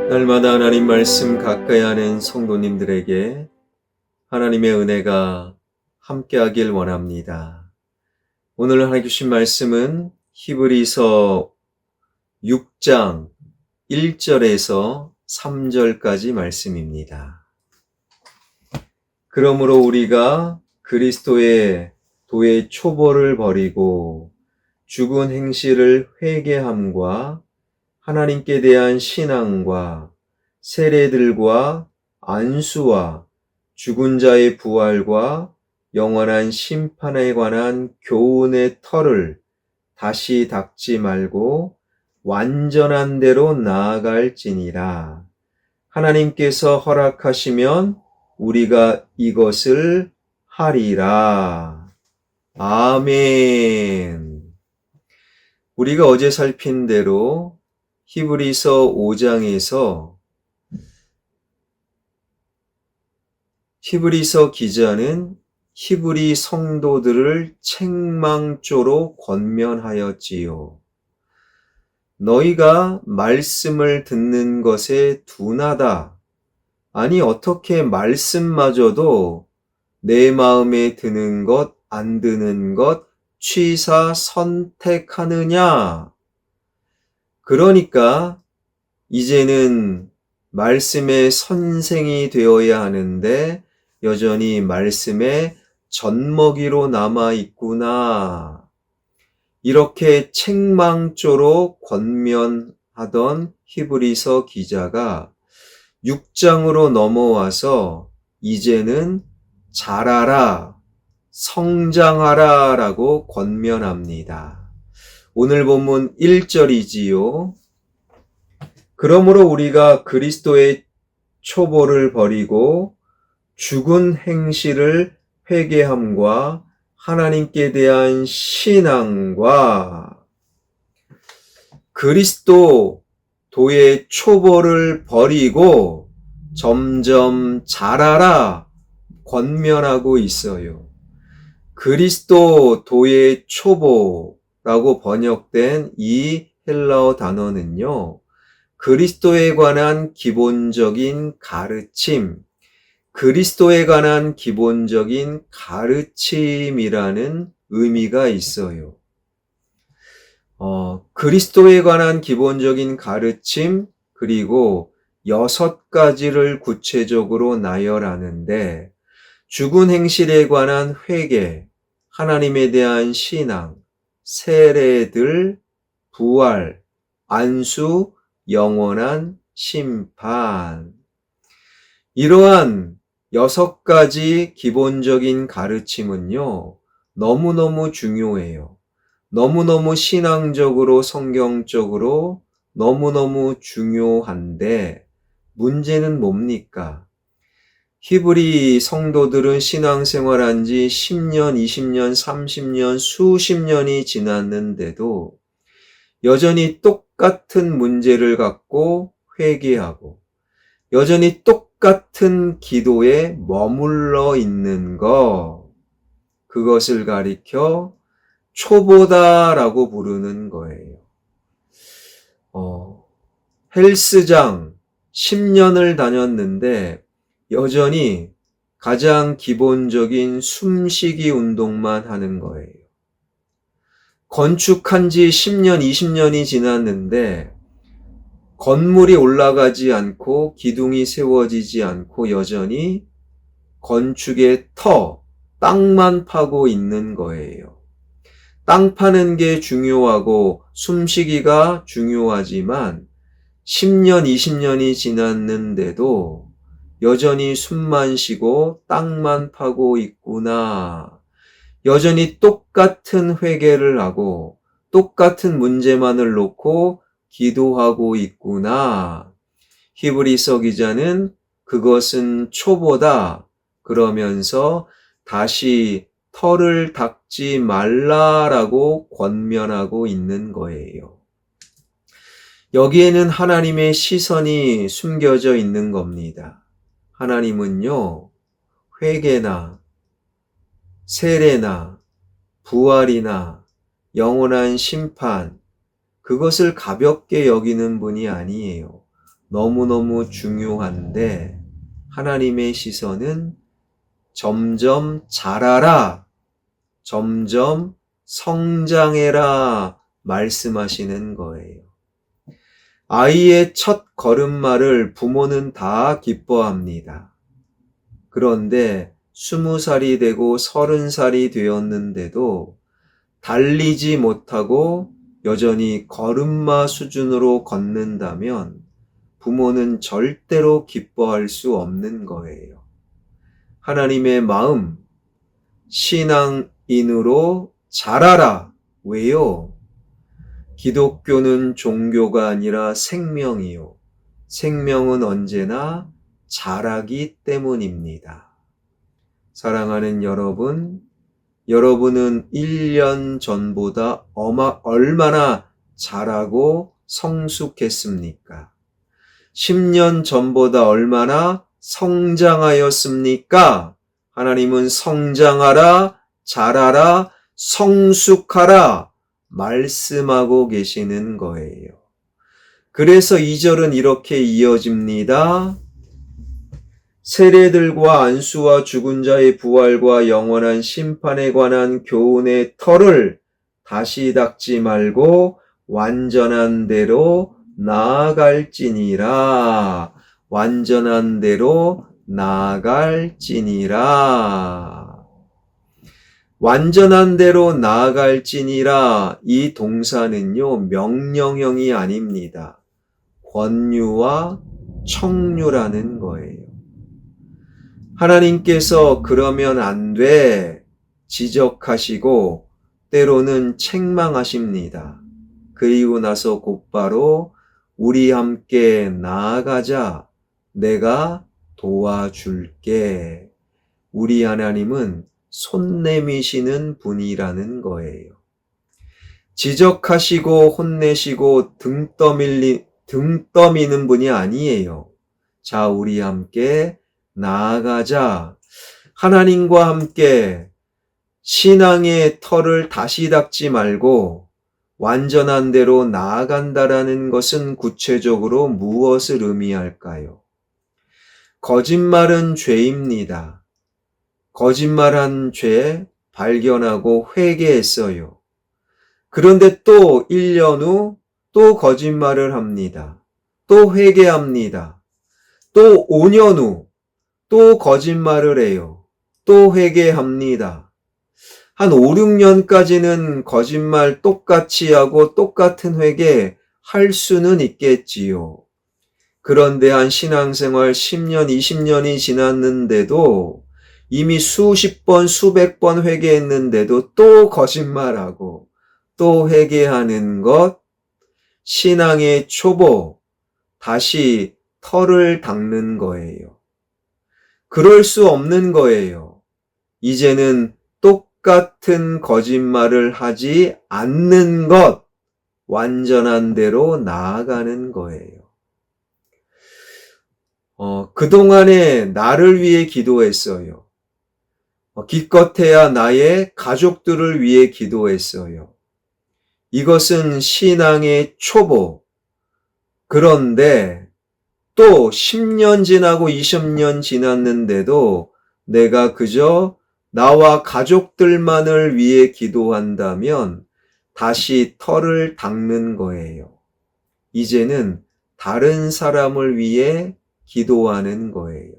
날마다 하나님 말씀 가까이 하는 성도님들에게 하나님의 은혜가 함께하길 원합니다. 오늘 하나님 주신 말씀은 히브리서 6장 1절에서 3절까지 말씀입니다. 그러므로 우리가 그리스도의 도의 초보를 버리고 죽은 행실을 회개함과 하나님께 대한 신앙과 세례들과 안수와 죽은 자의 부활과 영원한 심판에 관한 교훈의 털을 다시 닦지 말고 완전한 대로 나아갈지니라. 하나님께서 허락하시면 우리가 이것을 하리라. 아멘. 우리가 어제 살핀 대로 히브리서 5장에서 히브리서 기자는 히브리 성도들을 책망조로 권면하였지요. 너희가 말씀을 듣는 것에 둔하다. 아니 어떻게 말씀마저도 내 마음에 드는 것, 안 드는 것 취사 선택하느냐? 그러니까 이제는 말씀의 선생이 되어야 하는데 여전히 말씀의 젖먹이로 남아 있구나. 이렇게 책망조로 권면하던 히브리서 기자가 6장으로 넘어와서 이제는 자라라, 성장하라 라고 권면합니다. 오늘 본문 1절이지요. 그러므로 우리가 그리스도의 초보를 버리고 죽은 행실을 회개함과 하나님께 대한 신앙과 그리스도 도의 초보를 버리고 점점 자라라 권면하고 있어요. 그리스도 도의 초보라고 번역된 이 헬라어 단어는요, 그리스도에 관한 기본적인 가르침, 그리스도에 관한 기본적인 가르침이라는 의미가 있어요. 그리스도에 관한 기본적인 가르침, 그리고 6가지를 구체적으로 나열하는데, 죽은 행실에 관한 회개, 하나님에 대한 신앙, 세례들, 부활, 안수, 영원한 심판. 이러한 6가지 기본적인 가르침은요, 너무너무 중요해요. 너무너무 신앙적으로, 성경적으로 너무너무 중요한데, 문제는 뭡니까? 히브리 성도들은 신앙생활한 지 10년, 20년, 30년, 수십 년이 지났는데도 여전히 똑같은 문제를 갖고 회개하고 여전히 똑같은 기도에 머물러 있는 것, 그것을 가리켜 초보다라고 부르는 거예요. 헬스장 10년을 다녔는데 여전히 가장 기본적인 숨쉬기 운동만 하는 거예요. 건축한 지 10년, 20년이 지났는데 건물이 올라가지 않고 기둥이 세워지지 않고 여전히 건축의 땅만 파고 있는 거예요. 땅 파는 게 중요하고 숨쉬기가 중요하지만 10년, 20년이 지났는데도 여전히 숨만 쉬고 땅만 파고 있구나. 여전히 똑같은 회개를 하고 똑같은 문제만을 놓고 기도하고 있구나. 히브리서 기자는 그것은 초보다 그러면서 다시 털을 닦지 말라라고 권면하고 있는 거예요. 여기에는 하나님의 시선이 숨겨져 있는 겁니다. 하나님은요, 회개나 세례나 부활이나 영원한 심판, 그것을 가볍게 여기는 분이 아니에요. 너무너무 중요한데 하나님의 시선은 점점 자라라, 점점 성장해라 말씀하시는 거예요. 아이의 첫 걸음마를 부모는 다 기뻐합니다. 그런데 20살이 되고 30살이 되었는데도 달리지 못하고 여전히 걸음마 수준으로 걷는다면 부모는 절대로 기뻐할 수 없는 거예요. 하나님의 마음, 신앙인으로 자라라. 왜요? 기독교는 종교가 아니라 생명이요. 생명은 언제나 자라기 때문입니다. 사랑하는 여러분, 여러분은 1년 전보다 얼마나 자라고 성숙했습니까? 10년 전보다 얼마나 성장하였습니까? 하나님은 성장하라, 자라라, 성숙하라 말씀하고 계시는 거예요. 그래서 2절은 이렇게 이어집니다. 세례들과 안수와 죽은 자의 부활과 영원한 심판에 관한 교훈의 털을 다시 닦지 말고 완전한 대로 나아갈지니라. 완전한 대로 나아갈지니라. 완전한 대로 나아갈지니라. 이 동사는요, 명령형이 아닙니다. 권유와 청유라는 거예요. 하나님께서 그러면 안 돼 지적하시고 때로는 책망하십니다. 그리고 나서 곧바로 우리 함께 나아가자. 내가 도와줄게. 우리 하나님은 손 내미시는 분이라는 거예요. 지적하시고 혼내시고 등 떠미는 분이 아니에요. 자, 우리 함께 나아가자. 하나님과 함께 신앙의 털을 다시 닦지 말고 완전한 대로 나아간다라는 것은 구체적으로 무엇을 의미할까요? 거짓말은 죄입니다. 거짓말한 죄 발견하고 회개했어요. 그런데 또 1년 후 또 거짓말을 합니다. 또 회개합니다. 또 5년 후 또 거짓말을 해요. 또 회개합니다. 한 5, 6년까지는 거짓말 똑같이 하고 똑같은 회개 할 수는 있겠지요. 그런데 한 신앙생활 10년, 20년이 지났는데도 이미 수십 번, 수백 번 회개했는데도 또 거짓말하고 또 회개하는 것, 신앙의 초보, 다시 털을 닦는 거예요. 그럴 수 없는 거예요. 이제는 똑같은 거짓말을 하지 않는 것, 완전한 대로 나아가는 거예요. 그동안에 나를 위해 기도했어요. 기껏해야 나의 가족들을 위해 기도했어요. 이것은 신앙의 초보. 그런데 또 10년 지나고 20년 지났는데도 내가 그저 나와 가족들만을 위해 기도한다면 다시 털을 닦는 거예요. 이제는 다른 사람을 위해 기도하는 거예요.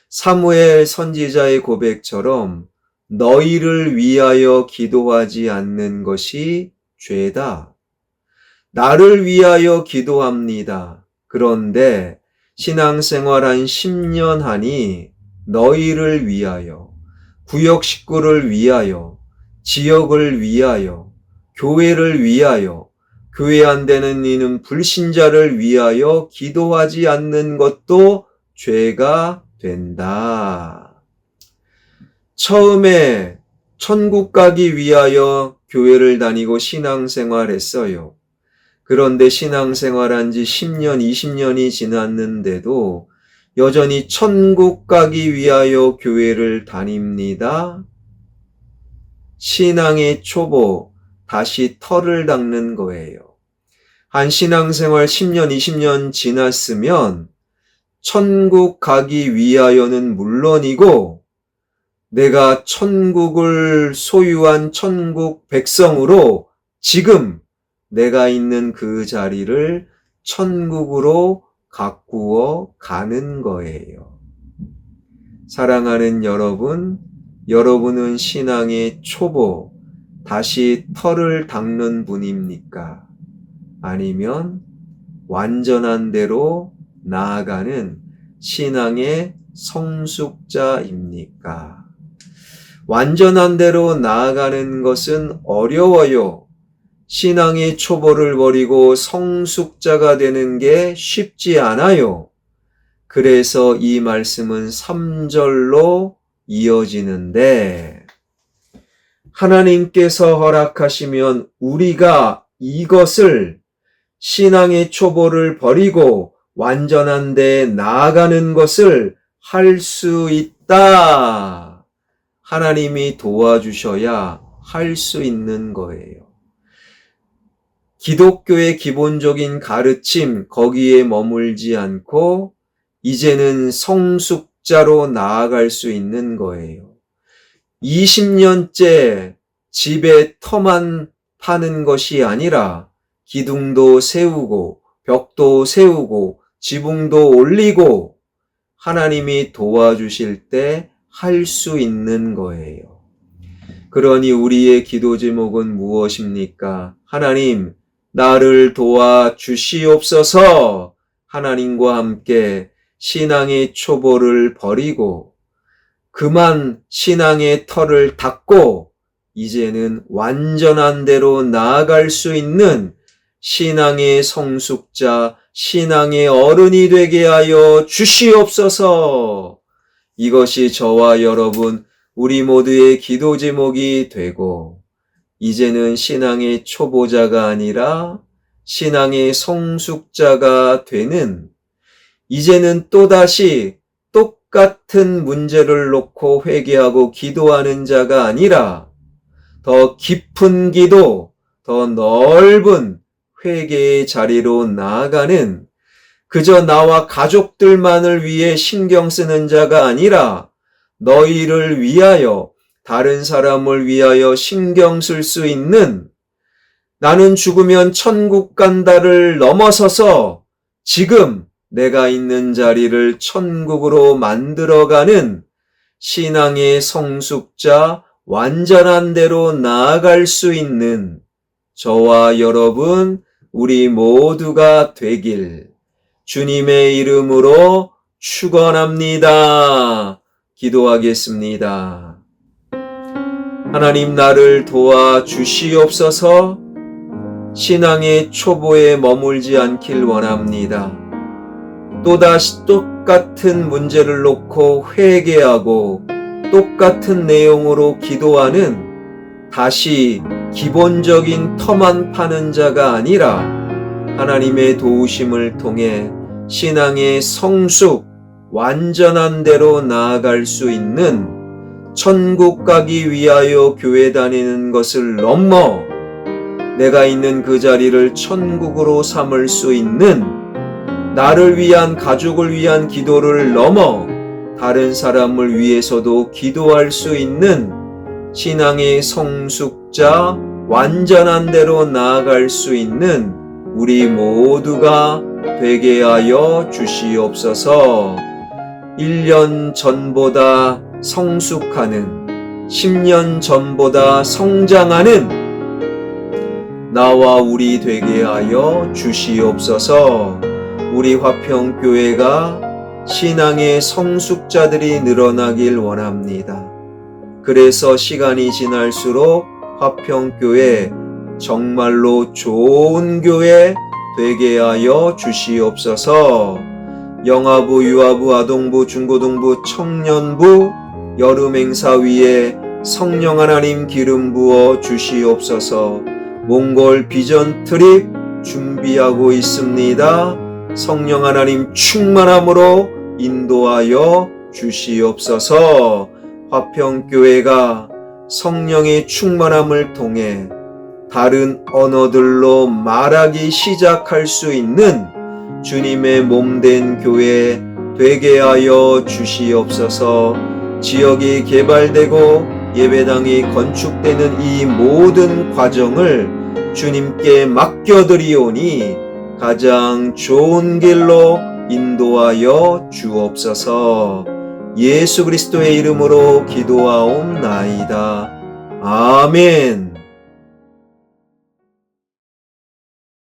사무엘 선지자의 고백처럼 너희를 위하여 기도하지 않는 것이 죄다. 나를 위하여 기도합니다. 그런데 신앙생활 한 10년 하니 너희를 위하여, 구역 식구를 위하여, 지역을 위하여, 교회를 위하여, 교회 안 되는 이는 불신자를 위하여 기도하지 않는 것도 죄가 된다. 처음에 천국 가기 위하여 교회를 다니고 신앙생활 했어요. 그런데 신앙생활한 지 10년, 20년이 지났는데도 여전히 천국 가기 위하여 교회를 다닙니다. 신앙의 초보, 다시 털을 닦는 거예요. 한 신앙생활 10년, 20년 지났으면 천국 가기 위하여는 물론이고 내가 천국을 소유한 천국 백성으로 지금 내가 있는 그 자리를 천국으로 가꾸어 가는 거예요. 사랑하는 여러분, 여러분은 신앙의 초보, 다시 털을 닦는 분입니까? 아니면 완전한 대로 나아가는 신앙의 성숙자입니까? 완전한 대로 나아가는 것은 어려워요. 신앙의 초보를 버리고 성숙자가 되는 게 쉽지 않아요. 그래서 이 말씀은 3절로 이어지는데, 하나님께서 허락하시면 우리가 이것을 신앙의 초보를 버리고 완전한 데 나아가는 것을 할 수 있다. 하나님이 도와주셔야 할 수 있는 거예요. 기독교의 기본적인 가르침, 거기에 머물지 않고 이제는 성숙자로 나아갈 수 있는 거예요. 20년째 집에 터만 파는 것이 아니라 기둥도 세우고 벽도 세우고 지붕도 올리고 하나님이 도와주실 때 할 수 있는 거예요. 그러니 우리의 기도 제목은 무엇입니까? 하나님, 나를 도와주시옵소서. 하나님과 함께 신앙의 초보를 버리고 그만 신앙의 털을 닦고 이제는 완전한 대로 나아갈 수 있는 신앙의 성숙자, 신앙의 어른이 되게 하여 주시옵소서. 이것이 저와 여러분, 우리 모두의 기도 제목이 되고 이제는 신앙의 초보자가 아니라 신앙의 성숙자가 되는, 이제는 또다시 똑같은 문제를 놓고 회개하고 기도하는 자가 아니라 더 깊은 기도, 더 넓은 회개의 자리로 나아가는, 그저 나와 가족들만을 위해 신경 쓰는 자가 아니라 너희를 위하여, 다른 사람을 위하여 신경 쓸 수 있는, 나는 죽으면 천국 간다를 넘어서서 지금 내가 있는 자리를 천국으로 만들어가는 신앙의 성숙자, 완전한 대로 나아갈 수 있는 저와 여러분, 우리 모두가 되길 주님의 이름으로 축원합니다. 기도하겠습니다. 하나님, 나를 도와주시옵소서. 신앙의 초보에 머물지 않길 원합니다. 또다시 똑같은 문제를 놓고 회개하고 똑같은 내용으로 기도하는, 다시 기본적인 터만 파는 자가 아니라 하나님의 도우심을 통해 신앙의 성숙, 완전한 대로 나아갈 수 있는, 천국 가기 위하여 교회 다니는 것을 넘어 내가 있는 그 자리를 천국으로 삼을 수 있는, 나를 위한, 가족을 위한 기도를 넘어 다른 사람을 위해서도 기도할 수 있는 신앙의 성숙자, 완전한 대로 나아갈 수 있는 우리 모두가 되게 하여 주시옵소서. 1년 전보다 성숙하는, 10년 전보다 성장하는 나와 우리 되게 하여 주시옵소서. 우리 화평교회가 신앙의 성숙자들이 늘어나길 원합니다. 그래서 시간이 지날수록 화평교회 정말로 좋은 교회 되게 하여 주시옵소서. 영아부, 유아부, 아동부, 중고등부, 청년부, 여름행사위에 성령 하나님 기름 부어 주시옵소서. 몽골 비전 트립 준비하고 있습니다. 성령 하나님 충만함으로 인도하여 주시옵소서. 화평교회가 성령의 충만함을 통해 다른 언어들로 말하기 시작할 수 있는 주님의 몸된 교회 되게 하여 주시옵소서. 지역이 개발되고 예배당이 건축되는 이 모든 과정을 주님께 맡겨드리오니 가장 좋은 길로 인도하여 주옵소서. 예수 그리스도의 이름으로 기도하옵나이다. 아멘.